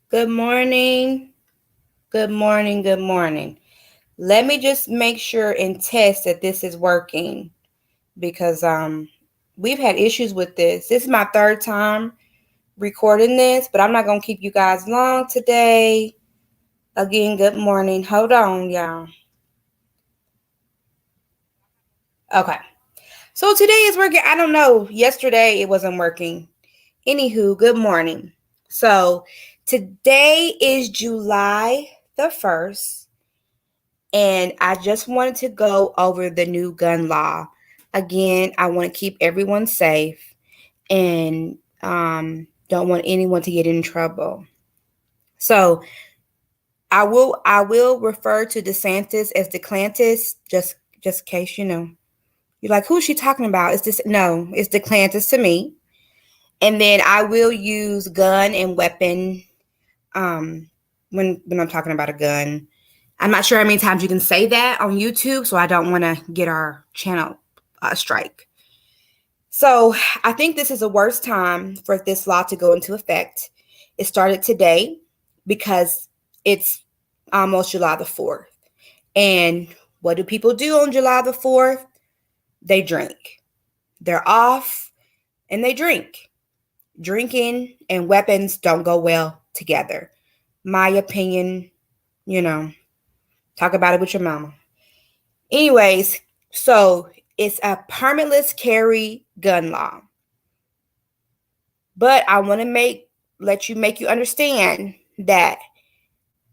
Good morning. Good morning. Good morning. Let me just make sure and test that this is working because we've had issues with this. This is my third time recording this, but I'm not going to keep you guys long today. Again, good morning. Hold on, y'all. Okay. So today is working. I don't know. Yesterday it wasn't working. Anywho, good morning. So today is July the 1st. And I just wanted to go over the new gun law. Again, I want to keep everyone safe and don't want anyone to get in trouble. So I will refer to DeSantis as DeClantis, just in case you know. You're like, who's she talking about? Is this no, it's DeClantis to me. And then I will use gun and weapon when I'm talking about a gun. I'm not sure how many times you can say that on YouTube, so I don't want to get our channel strike. So I think this is the worst time for this law to go into effect. It started today because it's almost July the 4th. And what do people do on July the 4th? They drink. They're off and they drink. Drinking and weapons don't go well together. My opinion, you know, talk about it with your mama. Anyways, so it's a permitless carry gun law. But I want to make you understand that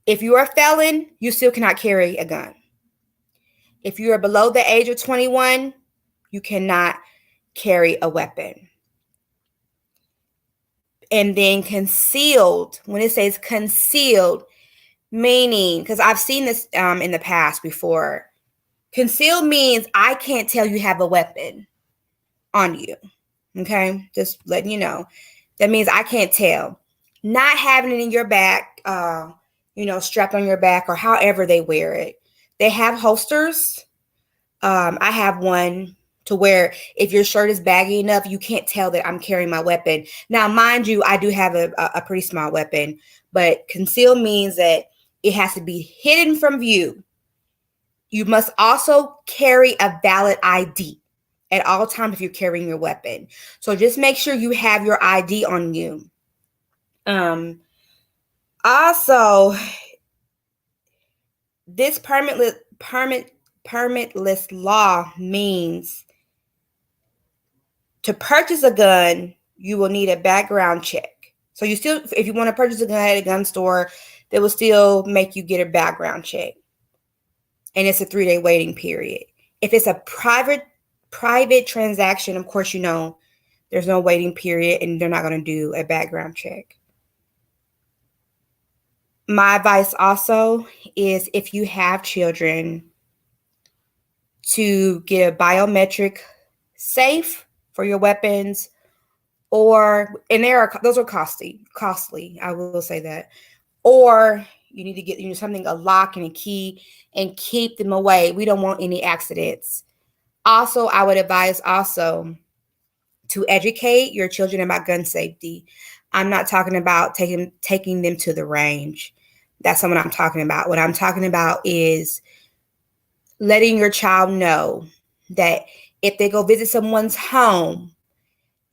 if you are a felon, you still cannot carry a gun. If you are below the age of 21, you cannot carry a weapon. And then concealed, when it says concealed, meaning, because I've seen this in the past before, concealed means I can't tell you have a weapon on you. Okay, just letting you know. That means I can't tell. Not having it in your back, strapped on your back or however they wear it. They have holsters. I have one to where if your shirt is baggy enough, you can't tell that I'm carrying my weapon. Now, mind you, I do have a pretty small weapon, but conceal means that it has to be hidden from view. You must also carry a valid ID at all times if you're carrying your weapon. So just make sure you have your ID on you. Also, this permitless law means to purchase a gun, you will need a background check. So you still, if you want to purchase a gun at a gun store, they will still make you get a background check. And it's a 3-day waiting period. If it's a private transaction, of course, there's no waiting period and they're not going to do a background check. My advice also is if you have children, to get a biometric safe for your weapons, and those are costly. I will say that. Or you need to get something, a lock and a key, and keep them away. We don't want any accidents. Also, I would advise also to educate your children about gun safety. I'm not talking about taking them to the range. That's not what I'm talking about. What I'm talking about is letting your child know that if they go visit someone's home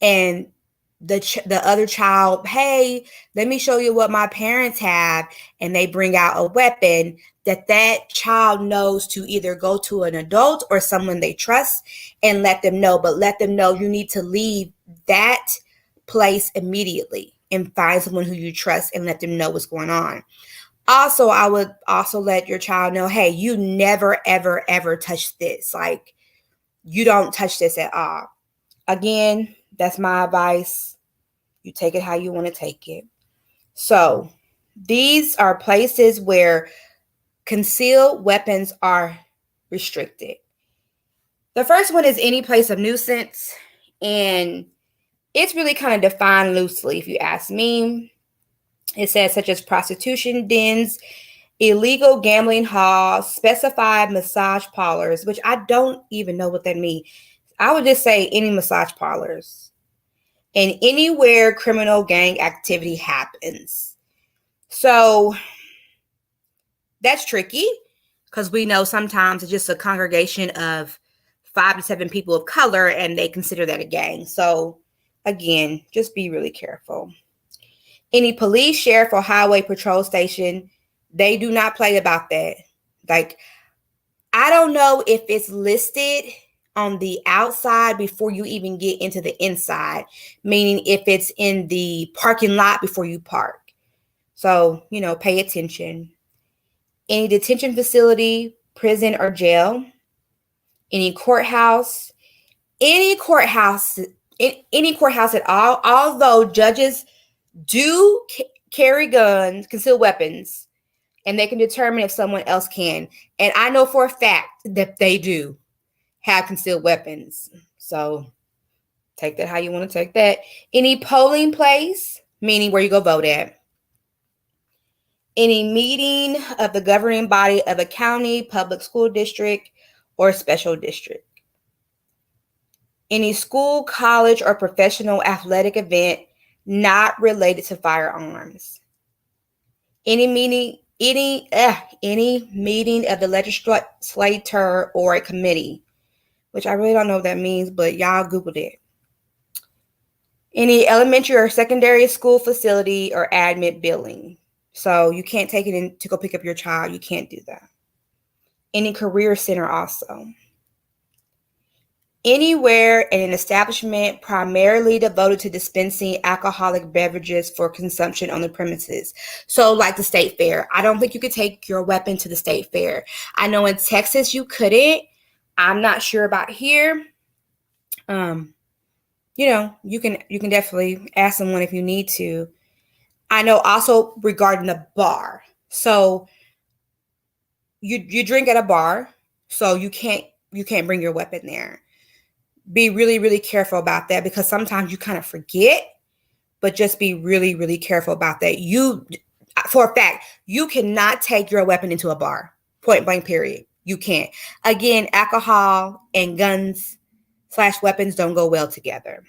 and the other child, hey, let me show you what my parents have, and they bring out a weapon, that child knows to either go to an adult or someone they trust and let them know. But let them know you need to leave that place immediately and find someone who you trust and let them know what's going on. Also, I would also let your child know, hey, you never, ever, ever touch this. Like, you don't touch this at all. Again, that's my advice. You take it how you want to take it. So, these are places where concealed weapons are restricted. The first one is any place of nuisance, and it's really kind of defined loosely, if you ask me. It says such as prostitution dens, illegal gambling halls, specified massage parlors, which I don't even know what that means. I would just say any massage parlors, and anywhere criminal gang activity happens. So that's tricky because we know sometimes it's just a congregation of 5 to 7 people of color and they consider that a gang. So again, just be really careful. Any police, sheriff, or highway patrol station, they do not play about that. Like, I don't know if it's listed on the outside before you even get into the inside, meaning if it's in the parking lot before you park. So, pay attention. Any detention facility, prison, or jail, any courthouse, any courthouse at all, although judges do carry guns, concealed weapons, and they can determine if someone else can. And I know for a fact that they do have concealed weapons. So take that how you want to take that. Any polling place, meaning where you go vote at. Any meeting of the governing body of a county, public school district, or special district. Any school, college, or professional athletic event not related to firearms. Any meeting of the legislature or a committee, which I really don't know what that means, but y'all Googled it. Any elementary or secondary school facility or admit building. So you can't take it in to go pick up your child. You can't do that. Any career center also. Anywhere in an establishment primarily devoted to dispensing alcoholic beverages for consumption on the premises. So like the state fair. I don't think you could take your weapon to the state fair. I know in Texas you couldn't. I'm not sure about here. You can definitely ask someone if you need to. I know also regarding the bar. So you drink at a bar, so you can't bring your weapon there. Be really, really careful about that because sometimes you kind of forget, but just be really, really careful about that. For a fact, you cannot take your weapon into a bar, point blank, period. You can't. Again, alcohol and guns/weapons don't go well together.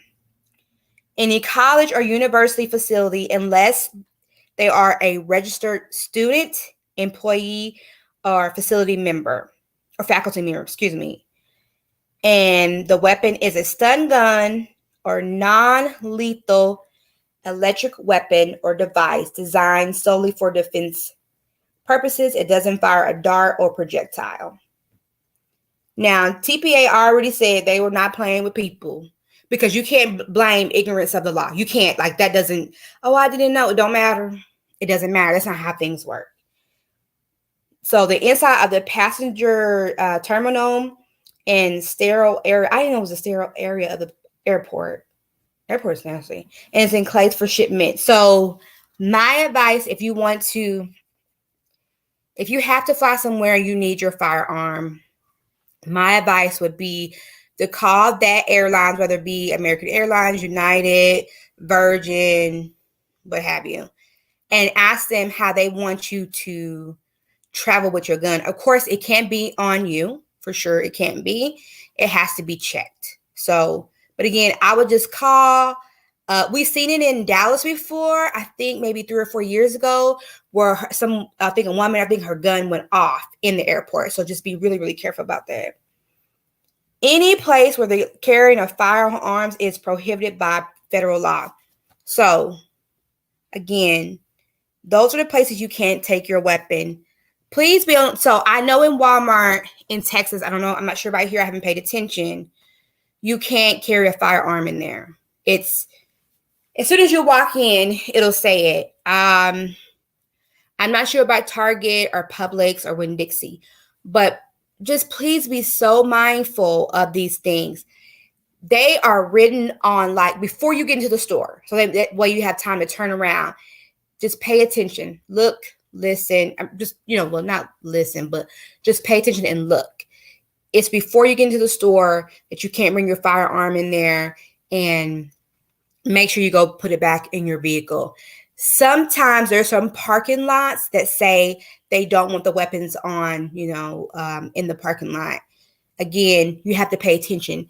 Any college or university facility, unless they are a registered student, employee, or facility member, or faculty member, and the weapon is a stun gun or non-lethal electric weapon or device designed solely for defense purposes. It doesn't fire a dart or projectile. Now, TPA already said they were not playing with people because you can't blame ignorance of the law. You can't, I didn't know. It don't matter. It doesn't matter. That's not how things work. So the inside of the passenger terminal and sterile area. I didn't know it was a sterile area of the airport. Airport's nasty. And it's enclosed for shipment. So my advice, if you have to fly somewhere and you need your firearm, my advice would be to call that airlines, whether it be American Airlines, United, Virgin, what have you, and ask them how they want you to travel with your gun. Of course, it can't be on you. For sure, it can't be. It has to be checked. So, but again, I would just call. We've seen it in Dallas before. I think maybe 3 or 4 years ago, where a woman, her gun went off in the airport. So just be really, really careful about that. Any place where the carrying of firearms is prohibited by federal law. So, again, those are the places you can't take your weapon. Please be on. So I know in Walmart in Texas, I don't know, I'm not sure about here, I haven't paid attention. You can't carry a firearm in there. It's as soon as you walk in, it'll say it. I'm not sure about Target or Publix or Winn-Dixie, but just please be so mindful of these things. They are written on before you get into the store. So that way you have time to turn around. Just pay attention. Look. Listen, not listen, but just pay attention and look. It's before you get into the store that you can't bring your firearm in there, and make sure you go put it back in your vehicle. Sometimes there's some parking lots that say they don't want the weapons on, in the parking lot. Again, you have to pay attention.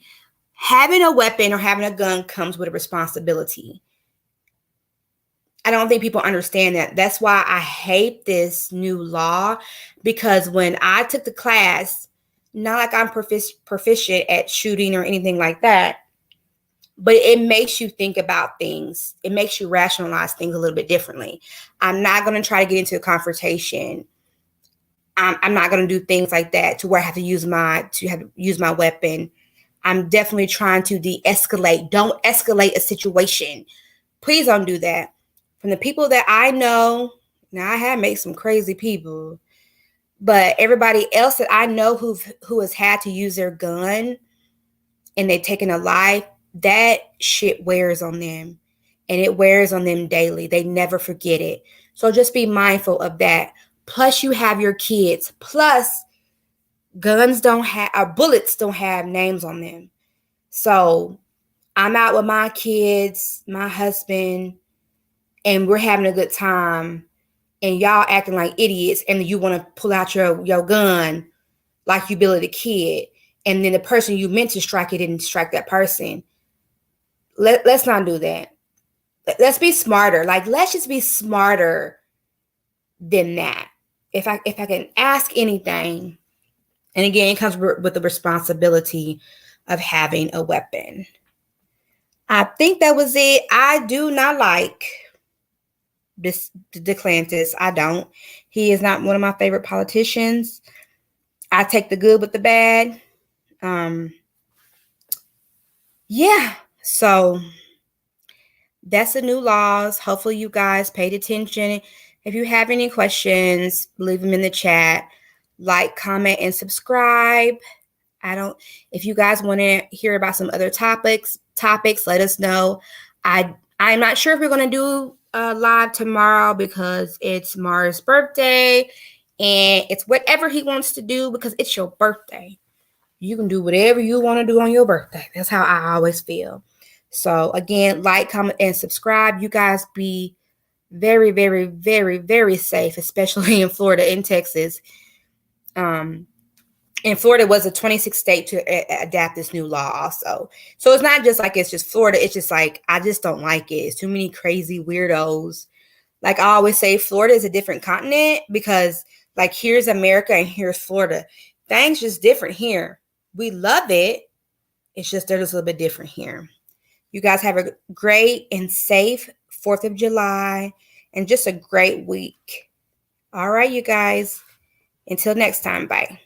Having a weapon or having a gun comes with a responsibility. I don't think people understand that. That's why I hate this new law, because when I took the class, not like I'm proficient at shooting or anything like that, but it makes you think about things. It makes you rationalize things a little bit differently. I'm not going to try to get into a confrontation. I'm not going to do things like that to where I have to use my weapon. I'm definitely trying to de-escalate. Don't escalate a situation. Please don't do that. From the people that I know, now I have made some crazy people, but everybody else that I know who has had to use their gun and they've taken a life, that shit wears on them, and it wears on them daily. They never forget it. So just be mindful of that. Plus, you have your kids. Plus, bullets don't have names on them. So I'm out with my kids, my husband, and we're having a good time, and y'all acting like idiots, and you want to pull out your gun like you bullied a kid, and then the person you meant to strike, it didn't strike that person. Let's not do that. Let's be smarter. Like, let's just be smarter than that. If I can ask anything, and again, it comes with the responsibility of having a weapon. I think that was it. I do not like DeSantis. I don't. He is not one of my favorite politicians. I take the good with the bad. Yeah. So that's the new laws. Hopefully you guys paid attention. If you have any questions, leave them in the chat. Like, comment, and subscribe. If you guys want to hear about some other topics, let us know. I'm not sure if we're going to do live tomorrow because it's Mars' birthday, and it's whatever he wants to do because it's your birthday. You can do whatever you want to do on your birthday. That's how I always feel. So again, like, comment, and subscribe. You guys be very, very, very, very safe, especially in Florida and Texas. And Florida was a 26th state to adapt this new law also. So it's not just like it's just Florida. It's just like, I just don't like it. It's too many crazy weirdos. Like I always say, Florida is a different continent because like here's America and here's Florida. Things just different here. We love it. It's just they're just a little bit different here. You guys have a great and safe 4th of July and just a great week. All right, you guys. Until next time, bye.